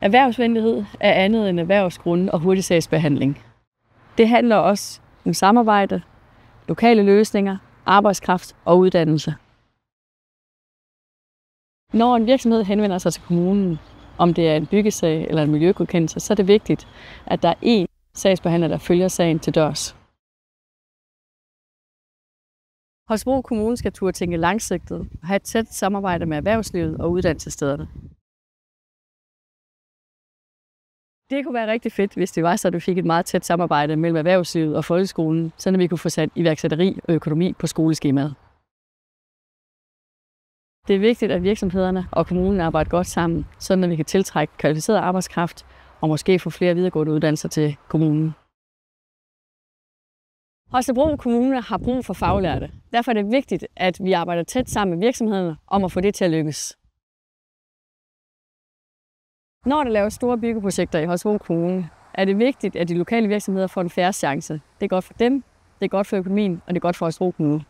Erhvervsvenlighed er andet end erhvervsgrunde og hurtig sagsbehandling. Det handler også om samarbejde, lokale løsninger, arbejdskraft og uddannelse. Når en virksomhed henvender sig til kommunen, om det er en byggesag eller en miljøgodkendelse, så er det vigtigt, at der er én sagsbehandler, der følger sagen til dørs. Holstebro Kommune skal turde tænke langsigtet og have et tæt samarbejde med erhvervslivet og uddannelsesstederne. Det kunne være rigtig fedt, hvis det var så, at vi fik et meget tæt samarbejde mellem erhvervslivet og folkeskolen, så vi kunne få sat iværksætteri og økonomi på skoleskemaet. Det er vigtigt, at virksomhederne og kommunen arbejder godt sammen, så vi kan tiltrække kvalificeret arbejdskraft og måske få flere videregående uddannelser til kommunen. Holstebro Kommune har brug for faglærte. Derfor er det vigtigt, at vi arbejder tæt sammen med virksomhederne om at få det til at lykkes. Når der laves store byggeprojekter i Holstebro Kommune, er det vigtigt, at de lokale virksomheder får en fair chance. Det er godt for dem, det er godt for økonomien, og det er godt for Holstebro Kommune.